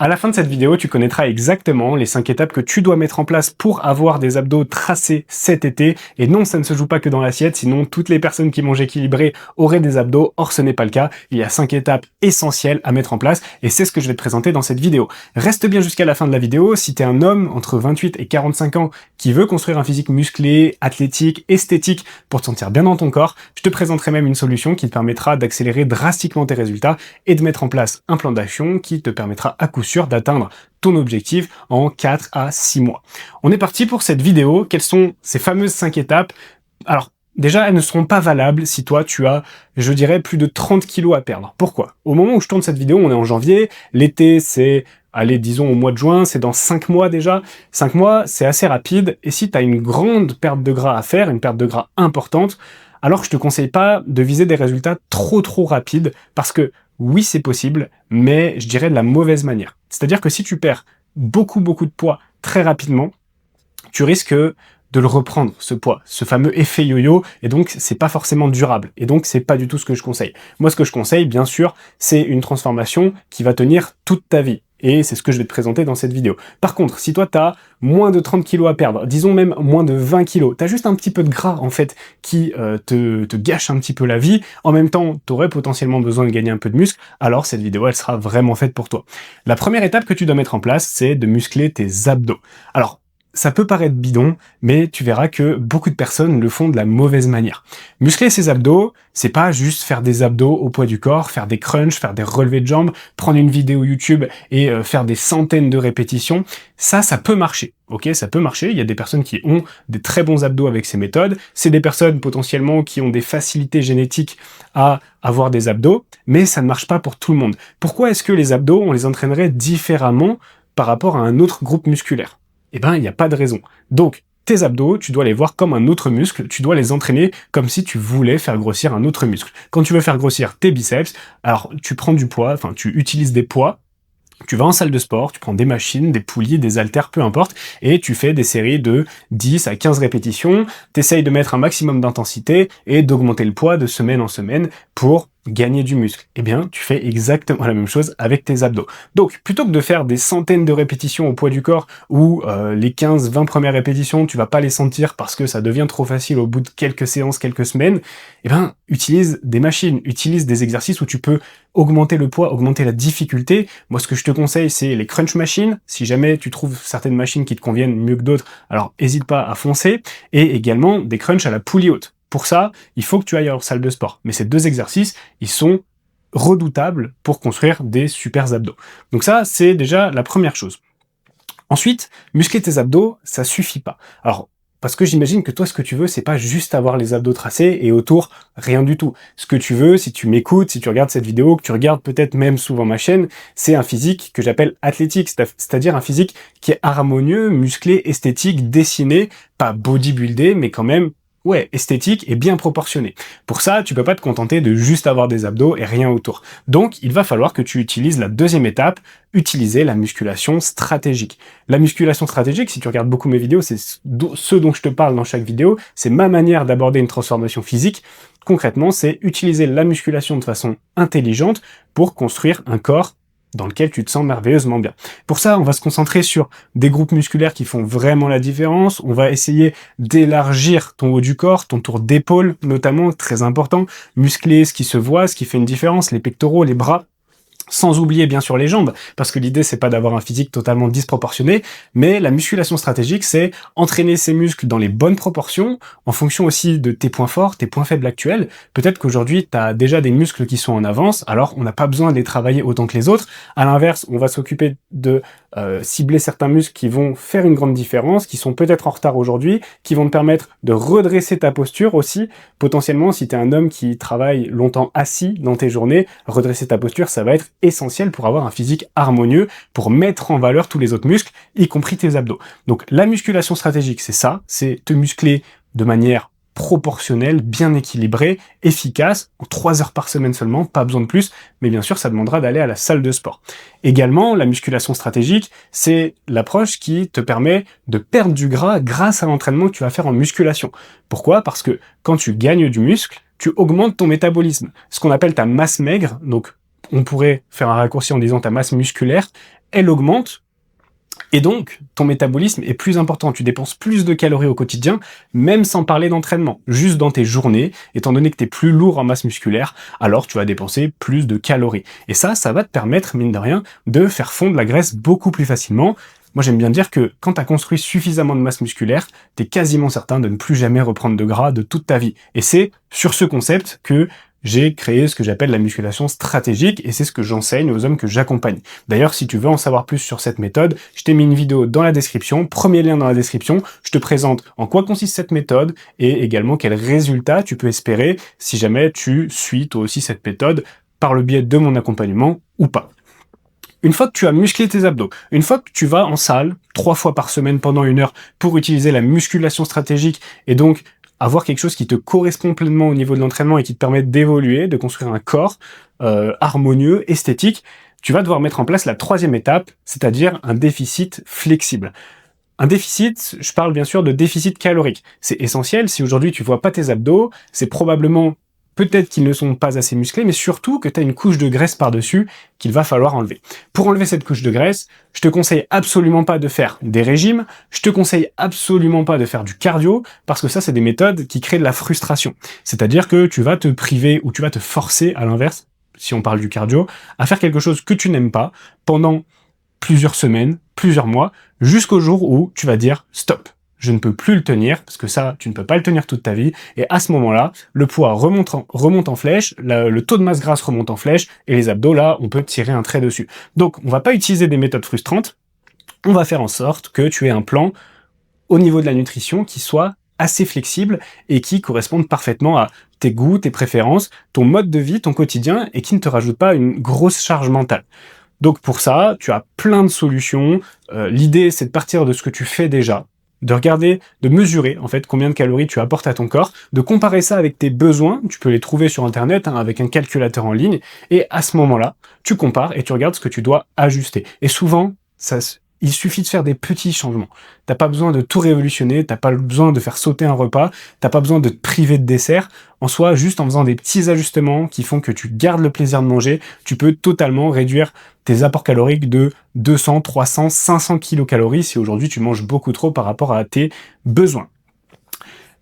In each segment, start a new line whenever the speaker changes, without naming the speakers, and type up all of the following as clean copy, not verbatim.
À la fin de cette vidéo, tu connaîtras exactement les 5 étapes que tu dois mettre en place pour avoir des abdos tracés cet été. Et non, ça ne se joue pas que dans l'assiette, sinon toutes les personnes qui mangent équilibré auraient des abdos. Or, ce n'est pas le cas. Il y a 5 étapes essentielles à mettre en place et c'est ce que je vais te présenter dans cette vidéo. Reste bien jusqu'à la fin de la vidéo. Si tu es un homme entre 28 et 45 ans qui veut construire un physique musclé, athlétique, esthétique pour te sentir bien dans ton corps, je te présenterai même une solution qui te permettra d'accélérer drastiquement tes résultats et de mettre en place un plan d'action qui te permettra à coup sûr d'atteindre ton objectif en 4 à 6 mois. On est parti pour cette vidéo. Quelles sont ces fameuses 5 étapes? Alors, déjà, elles ne seront pas valables si toi, tu as, je dirais, plus de 30 kilos à perdre. Pourquoi? Au moment où je tourne cette vidéo, on est en janvier. L'été, c'est, allez, disons au mois de juin, c'est dans 5 mois déjà. 5 mois, c'est assez rapide. Et si tu as une grande perte de gras à faire, une perte de gras importante, alors je te conseille pas de viser des résultats trop rapides parce que oui, c'est possible, mais je dirais de la mauvaise manière. C'est-à-dire que si tu perds beaucoup de poids très rapidement, tu risques de le reprendre, ce poids, ce fameux effet yo-yo, et donc c'est pas forcément durable, et donc c'est pas du tout ce que je conseille. Moi, ce que je conseille, bien sûr, c'est une transformation qui va tenir toute ta vie, et c'est ce que je vais te présenter dans cette vidéo. Par contre, si toi t'as moins de 30 kilos à perdre, disons même moins de 20 kilos, t'as juste un petit peu de gras en fait qui te gâche un petit peu la vie, en même temps t'aurais potentiellement besoin de gagner un peu de muscle, alors cette vidéo elle sera vraiment faite pour toi. La première étape que tu dois mettre en place, c'est de muscler tes abdos. Alors, ça peut paraître bidon, mais tu verras que beaucoup de personnes le font de la mauvaise manière. Muscler ses abdos, c'est pas juste faire des abdos au poids du corps, faire des crunchs, faire des relevés de jambes, prendre une vidéo YouTube et faire des centaines de répétitions. Ça peut marcher. Ok, ça peut marcher. Il y a des personnes qui ont des très bons abdos avec ces méthodes. C'est des personnes potentiellement qui ont des facilités génétiques à avoir des abdos, mais ça ne marche pas pour tout le monde. Pourquoi est-ce que les abdos, on les entraînerait différemment par rapport à un autre groupe musculaire? Eh ben, il n'y a pas de raison. Donc, tes abdos, tu dois les voir comme un autre muscle, tu dois les entraîner comme si tu voulais faire grossir un autre muscle. Quand tu veux faire grossir tes biceps, alors tu prends du poids, enfin tu utilises des poids, tu vas en salle de sport, tu prends des machines, des poulies, des haltères, peu importe, et tu fais des séries de 10 à 15 répétitions, t'essayes de mettre un maximum d'intensité et d'augmenter le poids de semaine en semaine pour gagner du muscle. Eh bien, tu fais exactement la même chose avec tes abdos. Donc, plutôt que de faire des centaines de répétitions au poids du corps, où les 15-20 premières répétitions, tu vas pas les sentir parce que ça devient trop facile au bout de quelques séances, quelques semaines, eh ben, utilise des machines, utilise des exercices où tu peux augmenter le poids, augmenter la difficulté. Moi, ce que je te conseille, c'est les crunch machines. Si jamais tu trouves certaines machines qui te conviennent mieux que d'autres, alors hésite pas à foncer. Et également des crunchs à la poulie haute. Pour ça, il faut que tu ailles en salle de sport. Mais ces deux exercices, ils sont redoutables pour construire des super abdos. Donc ça, c'est déjà la première chose. Ensuite, muscler tes abdos, ça suffit pas. Alors, parce que j'imagine que toi, ce que tu veux, c'est pas juste avoir les abdos tracés et autour, rien du tout. Ce que tu veux, si tu m'écoutes, si tu regardes cette vidéo, que tu regardes peut-être même souvent ma chaîne, c'est un physique que j'appelle athlétique, c'est-à-dire un physique qui est harmonieux, musclé, esthétique, dessiné, pas bodybuildé, mais quand même esthétique et bien proportionné. Pour ça, tu peux pas te contenter de juste avoir des abdos et rien autour. Donc, il va falloir que tu utilises la deuxième étape, utiliser la musculation stratégique. La musculation stratégique, si tu regardes beaucoup mes vidéos, c'est ce dont je te parle dans chaque vidéo, c'est ma manière d'aborder une transformation physique. Concrètement, c'est utiliser la musculation de façon intelligente pour construire un corps dans lequel tu te sens merveilleusement bien. Pour ça, on va se concentrer sur des groupes musculaires qui font vraiment la différence. On va essayer d'élargir ton haut du corps, ton tour d'épaule notamment, très important. Muscler ce qui se voit, ce qui fait une différence, les pectoraux, les bras. Sans oublier bien sûr les jambes, parce que l'idée c'est pas d'avoir un physique totalement disproportionné, mais la musculation stratégique c'est entraîner ses muscles dans les bonnes proportions, en fonction aussi de tes points forts, tes points faibles actuels. Peut-être qu'aujourd'hui tu as déjà des muscles qui sont en avance, alors on n'a pas besoin de les travailler autant que les autres. À l'inverse, on va s'occuper de cibler certains muscles qui vont faire une grande différence, qui sont peut-être en retard aujourd'hui, qui vont te permettre de redresser ta posture aussi. Potentiellement, si tu es un homme qui travaille longtemps assis dans tes journées, redresser ta posture, ça va être essentiel pour avoir un physique harmonieux, pour mettre en valeur tous les autres muscles, y compris tes abdos. Donc la musculation stratégique, c'est ça, c'est te muscler de manière proportionnelle, bien équilibrée, efficace, en 3 heures par semaine seulement, pas besoin de plus, mais bien sûr ça demandera d'aller à la salle de sport. Également, la musculation stratégique, c'est l'approche qui te permet de perdre du gras grâce à l'entraînement que tu vas faire en musculation. Pourquoi? Parce que quand tu gagnes du muscle, tu augmentes ton métabolisme, ce qu'on appelle ta masse maigre, donc on pourrait faire un raccourci en disant ta masse musculaire, elle augmente, et donc, ton métabolisme est plus important, tu dépenses plus de calories au quotidien, même sans parler d'entraînement. Juste dans tes journées, étant donné que tu es plus lourd en masse musculaire, alors tu vas dépenser plus de calories. Et ça va te permettre, mine de rien, de faire fondre la graisse beaucoup plus facilement. Moi, j'aime bien dire que quand tu as construit suffisamment de masse musculaire, tu es quasiment certain de ne plus jamais reprendre de gras de toute ta vie. Et c'est sur ce concept que j'ai créé ce que j'appelle la musculation stratégique, et c'est ce que j'enseigne aux hommes que j'accompagne. D'ailleurs, si tu veux en savoir plus sur cette méthode, je t'ai mis une vidéo dans la description, premier lien dans la description, je te présente en quoi consiste cette méthode, et également quels résultats tu peux espérer si jamais tu suis toi aussi cette méthode par le biais de mon accompagnement ou pas. Une fois que tu as musclé tes abdos, une fois que tu vas en salle 3 fois par semaine pendant 1 heure pour utiliser la musculation stratégique et donc avoir quelque chose qui te correspond pleinement au niveau de l'entraînement et qui te permet d'évoluer, de construire un corps harmonieux, esthétique, tu vas devoir mettre en place la 3e étape, c'est-à-dire un déficit flexible. Un déficit, je parle bien sûr de déficit calorique. C'est essentiel, si aujourd'hui tu vois pas tes abdos, c'est probablement peut-être qu'ils ne sont pas assez musclés, mais surtout que tu as une couche de graisse par-dessus qu'il va falloir enlever. Pour enlever cette couche de graisse, je te conseille absolument pas de faire des régimes, je te conseille absolument pas de faire du cardio, parce que ça, c'est des méthodes qui créent de la frustration. C'est-à-dire que tu vas te priver ou tu vas te forcer, à l'inverse, si on parle du cardio, à faire quelque chose que tu n'aimes pas pendant plusieurs semaines, plusieurs mois, jusqu'au jour où tu vas dire « stop ». Je ne peux plus le tenir, parce que ça, tu ne peux pas le tenir toute ta vie, et à ce moment-là, le poids remonte en flèche, le taux de masse grasse remonte en flèche, et les abdos, là, on peut tirer un trait dessus. Donc, on va pas utiliser des méthodes frustrantes, on va faire en sorte que tu aies un plan au niveau de la nutrition qui soit assez flexible et qui corresponde parfaitement à tes goûts, tes préférences, ton mode de vie, ton quotidien, et qui ne te rajoute pas une grosse charge mentale. Donc pour ça, tu as plein de solutions. L'idée, c'est de partir de ce que tu fais déjà, de regarder, de mesurer en fait combien de calories tu apportes à ton corps, de comparer ça avec tes besoins, tu peux les trouver sur internet avec un calculateur en ligne, et à ce moment-là, tu compares et tu regardes ce que tu dois ajuster. Et souvent, il suffit de faire des petits changements. T'as pas besoin de tout révolutionner, t'as pas besoin de faire sauter un repas, t'as pas besoin de te priver de dessert. En soi, juste en faisant des petits ajustements qui font que tu gardes le plaisir de manger, tu peux totalement réduire tes apports caloriques de 200, 300, 500 kilocalories si aujourd'hui tu manges beaucoup trop par rapport à tes besoins.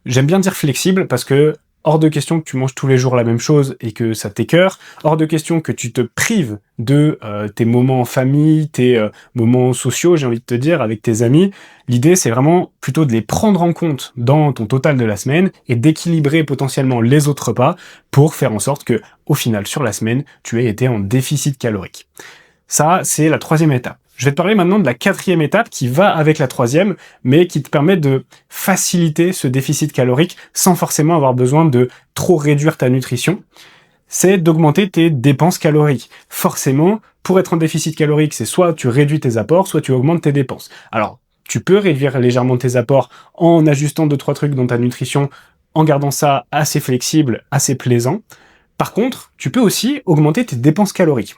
J'aime bien dire flexible parce que hors de question que tu manges tous les jours la même chose et que ça t'écœure, hors de question que tu te prives de tes moments en famille, tes moments sociaux, j'ai envie de te dire, avec tes amis. L'idée, c'est vraiment plutôt de les prendre en compte dans ton total de la semaine et d'équilibrer potentiellement les autres repas pour faire en sorte que, au final, sur la semaine, tu aies été en déficit calorique. Ça, c'est la 3e étape. Je vais te parler maintenant de la 4e étape qui va avec la 3e, mais qui te permet de faciliter ce déficit calorique sans forcément avoir besoin de trop réduire ta nutrition. C'est d'augmenter tes dépenses caloriques. Forcément, pour être en déficit calorique, c'est soit tu réduis tes apports, soit tu augmentes tes dépenses. Alors, tu peux réduire légèrement tes apports en ajustant 2-3 trucs dans ta nutrition, en gardant ça assez flexible, assez plaisant. Par contre, tu peux aussi augmenter tes dépenses caloriques.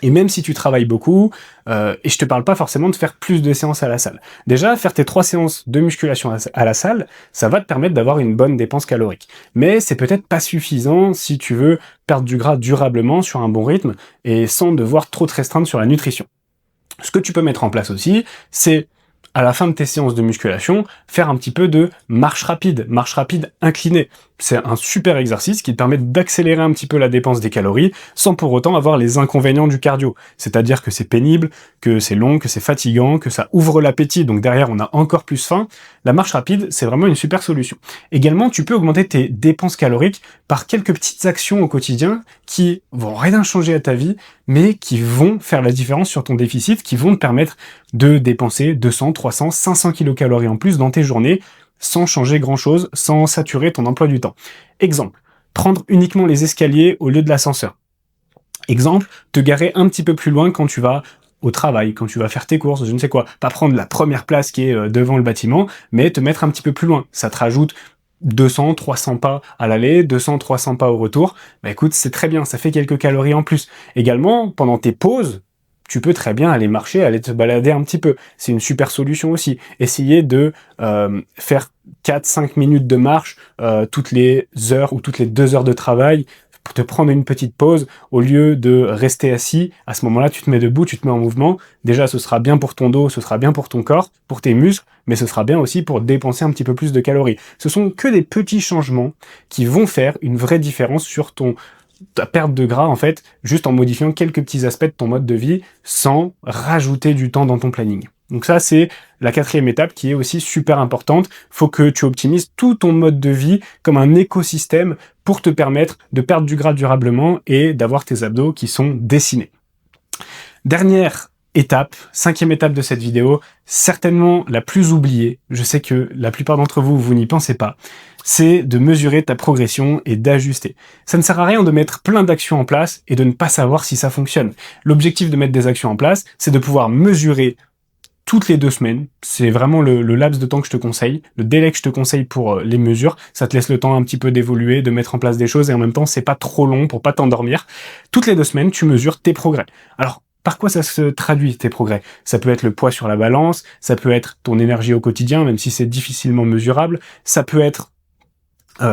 Et même si tu travailles beaucoup, et je te parle pas forcément de faire plus de séances à la salle. Déjà, faire tes 3 séances de musculation à la salle, ça va te permettre d'avoir une bonne dépense calorique. Mais c'est peut-être pas suffisant si tu veux perdre du gras durablement sur un bon rythme et sans devoir trop te restreindre sur la nutrition. Ce que tu peux mettre en place aussi, c'est à la fin de tes séances de musculation, faire un petit peu de marche rapide inclinée. C'est un super exercice qui te permet d'accélérer un petit peu la dépense des calories sans pour autant avoir les inconvénients du cardio. C'est-à-dire que c'est pénible, que c'est long, que c'est fatigant, que ça ouvre l'appétit, donc derrière on a encore plus faim. La marche rapide, c'est vraiment une super solution. Également, tu peux augmenter tes dépenses caloriques par quelques petites actions au quotidien qui vont rien changer à ta vie, mais qui vont faire la différence sur ton déficit, qui vont te permettre de dépenser 200, 300, 500 kilocalories en plus dans tes journées, sans changer grand-chose, sans saturer ton emploi du temps. Exemple, prendre uniquement les escaliers au lieu de l'ascenseur. Exemple, te garer un petit peu plus loin quand tu vas au travail, quand tu vas faire tes courses, je ne sais quoi. Pas prendre la première place qui est devant le bâtiment, mais te mettre un petit peu plus loin. Ça te rajoute 200, 300 pas à l'aller, 200, 300 pas au retour. Bah écoute, c'est très bien, ça fait quelques calories en plus. Également, pendant tes pauses, tu peux très bien aller marcher, aller te balader un petit peu. C'est une super solution aussi. Essayer de faire 4-5 minutes de marche toutes les heures ou toutes les 2 heures de travail pour te prendre une petite pause, au lieu de rester assis, à ce moment-là, tu te mets debout, tu te mets en mouvement. Déjà, ce sera bien pour ton dos, ce sera bien pour ton corps, pour tes muscles, mais ce sera bien aussi pour dépenser un petit peu plus de calories. Ce sont que des petits changements qui vont faire une vraie différence sur ta perte de gras, en fait, juste en modifiant quelques petits aspects de ton mode de vie sans rajouter du temps dans ton planning. Donc ça, c'est la 4e étape qui est aussi super importante. Faut que tu optimises tout ton mode de vie comme un écosystème pour te permettre de perdre du gras durablement et d'avoir tes abdos qui sont dessinés. Dernière étape, 5e étape de cette vidéo, certainement la plus oubliée, je sais que la plupart d'entre vous, vous n'y pensez pas, c'est de mesurer ta progression et d'ajuster. Ça ne sert à rien de mettre plein d'actions en place et de ne pas savoir si ça fonctionne. L'objectif de mettre des actions en place, c'est de pouvoir mesurer toutes les 2 semaines, c'est vraiment le laps de temps que je te conseille, le délai que je te conseille pour les mesures, ça te laisse le temps un petit peu d'évoluer, de mettre en place des choses et en même temps c'est pas trop long pour pas t'endormir. Toutes les 2 semaines, tu mesures tes progrès. Alors, par quoi ça se traduit, tes progrès? Ça peut être le poids sur la balance, ça peut être ton énergie au quotidien, même si c'est difficilement mesurable, ça peut être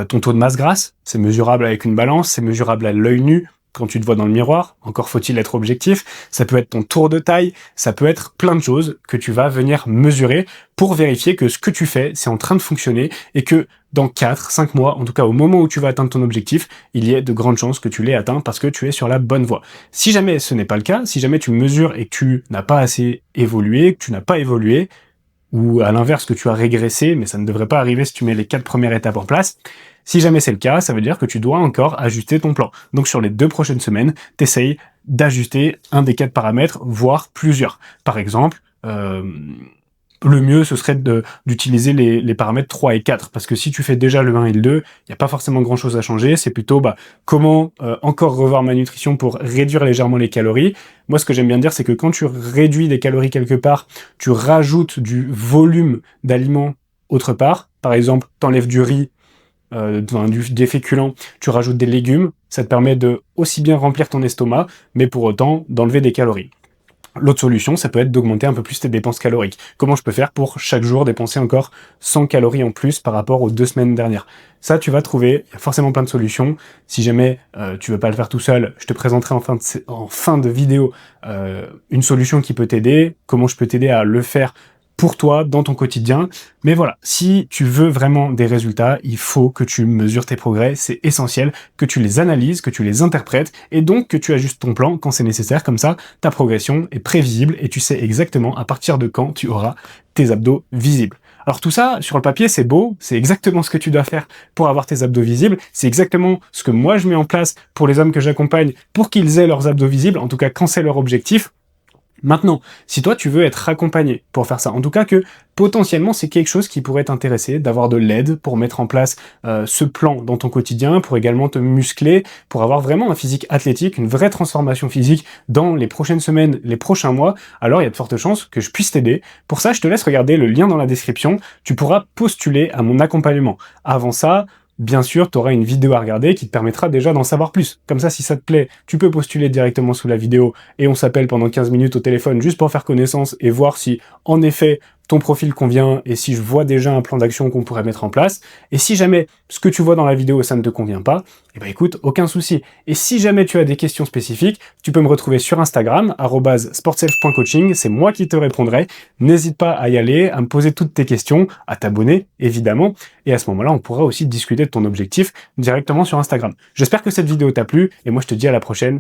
ton taux de masse grasse, c'est mesurable avec une balance, c'est mesurable à l'œil nu, quand tu te vois dans le miroir, encore faut-il être objectif, ça peut être ton tour de taille, ça peut être plein de choses que tu vas venir mesurer pour vérifier que ce que tu fais, c'est en train de fonctionner et que dans 4-5 mois, en tout cas au moment où tu vas atteindre ton objectif, il y ait de grandes chances que tu l'aies atteint parce que tu es sur la bonne voie. Si jamais ce n'est pas le cas, si jamais tu mesures et que tu n'as pas assez évolué, que tu n'as pas évolué, ou à l'inverse que tu as régressé, mais ça ne devrait pas arriver si tu mets les 4 premières étapes en place. Si jamais c'est le cas, ça veut dire que tu dois encore ajuster ton plan. Donc sur les 2 prochaines semaines, t'essayes d'ajuster un des 4 paramètres, voire plusieurs. Par exemple, le mieux, ce serait d'utiliser les paramètres 3 et 4, parce que si tu fais déjà le 1 et le 2, il n'y a pas forcément grand-chose à changer, c'est plutôt comment encore revoir ma nutrition pour réduire légèrement les calories. Moi, ce que j'aime bien dire, c'est que quand tu réduis des calories quelque part, tu rajoutes du volume d'aliments autre part. Par exemple, t'enlèves du riz, des féculents, tu rajoutes des légumes, ça te permet de aussi bien remplir ton estomac, mais pour autant d'enlever des calories. L'autre solution, ça peut être d'augmenter un peu plus tes dépenses caloriques. Comment je peux faire pour chaque jour dépenser encore 100 calories en plus par rapport aux 2 semaines dernières? Ça, tu vas trouver, il y a forcément plein de solutions. Si jamais tu veux pas le faire tout seul, je te présenterai en fin de vidéo une solution qui peut t'aider, comment je peux t'aider à le faire pour toi, dans ton quotidien. Mais voilà, si tu veux vraiment des résultats, il faut que tu mesures tes progrès, c'est essentiel, que tu les analyses, que tu les interprètes, et donc que tu ajustes ton plan quand c'est nécessaire, comme ça, ta progression est prévisible, et tu sais exactement à partir de quand tu auras tes abdos visibles. Alors tout ça, sur le papier, c'est beau, c'est exactement ce que tu dois faire pour avoir tes abdos visibles, c'est exactement ce que moi je mets en place pour les hommes que j'accompagne, pour qu'ils aient leurs abdos visibles, en tout cas quand c'est leur objectif. Maintenant, si toi tu veux être accompagné pour faire ça, en tout cas que potentiellement c'est quelque chose qui pourrait t'intéresser, d'avoir de l'aide pour mettre en place ce plan dans ton quotidien, pour également te muscler, pour avoir vraiment un physique athlétique, une vraie transformation physique dans les prochaines semaines, les prochains mois, alors il y a de fortes chances que je puisse t'aider. Pour ça, je te laisse regarder le lien dans la description, tu pourras postuler à mon accompagnement. Avant ça, bien sûr, tu auras une vidéo à regarder qui te permettra déjà d'en savoir plus. Comme ça, si ça te plaît, tu peux postuler directement sous la vidéo et on s'appelle pendant 15 minutes au téléphone juste pour faire connaissance et voir si, en effet, ton profil convient et si je vois déjà un plan d'action qu'on pourrait mettre en place. Et si jamais ce que tu vois dans la vidéo, ça ne te convient pas, eh ben écoute, aucun souci. Et si jamais tu as des questions spécifiques, tu peux me retrouver sur Instagram, @sportself.coaching, c'est moi qui te répondrai. N'hésite pas à y aller, à me poser toutes tes questions, à t'abonner, évidemment. Et à ce moment-là, on pourra aussi discuter de ton objectif directement sur Instagram. J'espère que cette vidéo t'a plu, et moi je te dis à la prochaine.